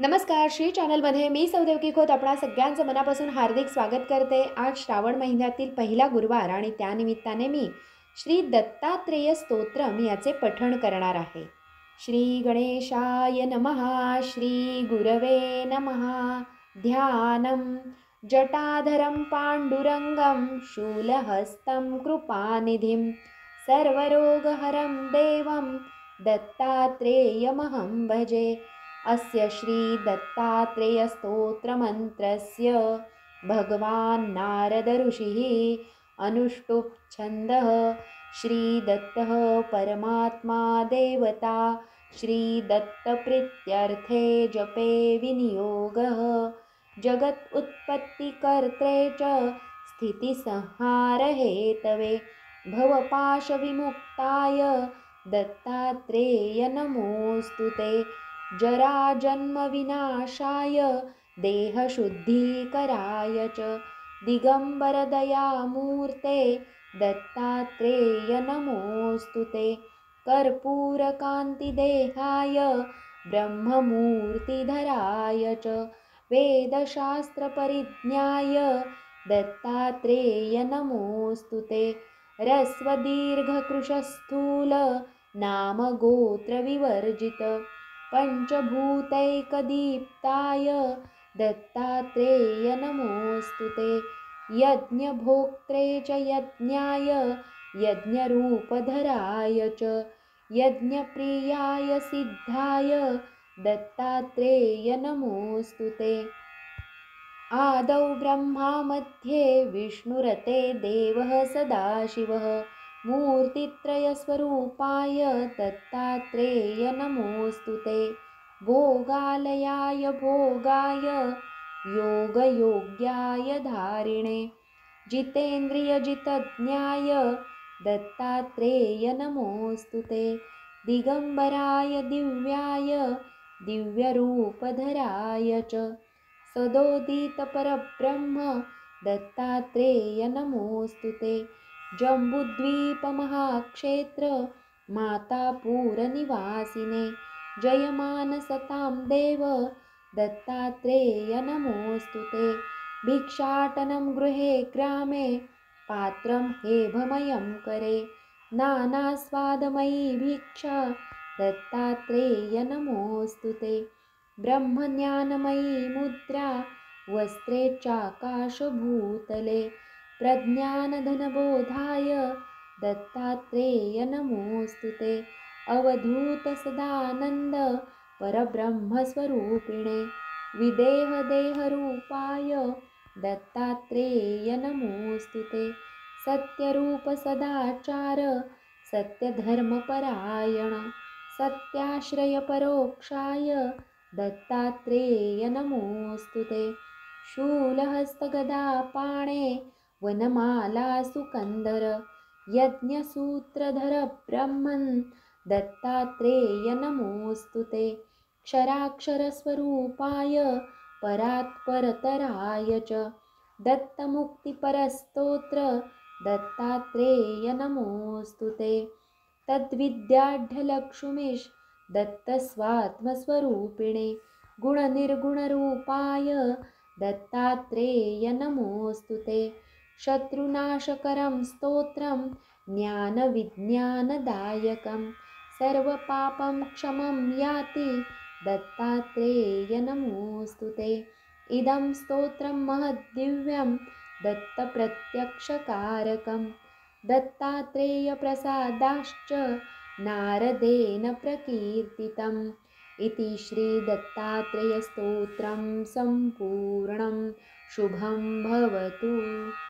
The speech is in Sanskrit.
नमस्कार. श्री चॅनलमध्ये मी सौदेवकी खोत आपणा सगळ्यांचं मनापासून हार्दिक स्वागत करते. आज श्रावण महिन्यातील पहिला गुरुवार आणि त्यानिमित्ताने मी श्री दत्तात्रेय स्तोत्रम याचे पठण करणार आहे. श्री गणेशाय नमः. श्री गुरवे नमः. ध्यानं जटाधरं पांडुरंगं शूलहस्तं कृपानिधिं सर्वरोगहरं देवं दत्तात्रेयमहं भजे. अस्य श्री दत्तात्रेय स्तोत्रमन्त्रस्य भगवान् नारद ऋषिः अनुष्टुप् छन्दः. श्रीदत्तः परमात्मा देवता. श्रीदत्तप्रीत्यर्थे जपे विनियोगः. जगत् उत्पत्तिकर्त्रे च स्थितिसंहारहेतवे भवपाशविमुक्ताय दत्तात्रेय नमोऽस्तु ते. जराजन्मविनाशाय देहशुद्धीकराय च दिगम्बरदयामूर्ते दत्तात्रेय नमोऽस्तु ते. कर्पूरकान्तिदेहाय ब्रह्ममूर्तिधराय च वेदशास्त्रपरिज्ञाय दत्तात्रेय नमोऽस्तु ते. ह्रस्वदीर्घकृशस्थूल नामगोत्रविवर्जित पंचभूतैकदीप्ताय दत्तात्रेय नमोऽस्तु ते. यज्ञभोक्त्रे च यज्ञाय यज्ञरूपधराय च यज्ञप्रियाय सिद्धाय दत्तात्रेय नमोऽस्तु ते. आदौ ब्रह्मा मध्ये विष्णुरते देवः सदाशिवः मूर्तित्रयस्वरूपाय दत्तात्रेय नमोऽस्तु ते. भोगालयाय भोगाय योगयोग्याय धारिणे जितेन्द्रियजितज्ञाय दत्तात्रेय नमोऽस्तु ते. दिगम्बराय दिव्याय दिव्यरूपधराय च सदोदितपरब्रह्म दत्तात्रेय नमोऽस्तु ते. जम्बुद्वीपमहाक्षेत्र मातापुरनिवासिने जयमानसतां देव दत्तात्रेय नमोऽस्तु ते. भिक्षाटनं गृहे ग्रामे पात्रं हेभमयं करे नानास्वादमयी भिक्षा दत्तात्रेय नमोऽस्तु ते. ब्रह्मज्ञानमयी मुद्रा वस्त्रे चाकाशभूतले प्रज्ञानधनबोधाय दत्तात्रेय नमोऽस्तु ते. अवधूतसदानन्द परब्रह्मस्वरूपिणे विदेहदेहरूपाय दत्तात्रेय नमोऽस्तु ते. सत्यरूपसदाचार सत्यधर्मपरायण सत्याश्रयपरोक्षाय दत्तात्रेय नमोऽस्तु ते. शूलहस्तगदापाणे वनमालासुकन्धर यज्ञसूत्रधर ब्रह्मन् दत्तात्रेय नमोऽस्तु ते. क्षराक्षरस्वरूपाय परात्परतराय च दत्तमुक्तिपरस्तोत्र दत्तात्रेय नमोऽस्तु ते. तद्विद्याढ्यलक्ष्मीश दत्तस्वात्मस्वरूपिणे गुणनिर्गुणरूपाय दत्तात्रेय नमोऽस्तु ते. शत्रुनाशकरं स्तोत्रं ज्ञानविज्ञानदायकं सर्वपापं क्षमं याति दत्तात्रेय नमोऽस्तु ते. इदं स्तोत्रं महद्दिव्यं दत्तप्रत्यक्षकारकं दत्तात्रेयप्रसादाश्च नारदेन प्रकीर्तितम् इति श्रीदत्तात्रेयस्तोत्रं सम्पूर्णं शुभं भवतु।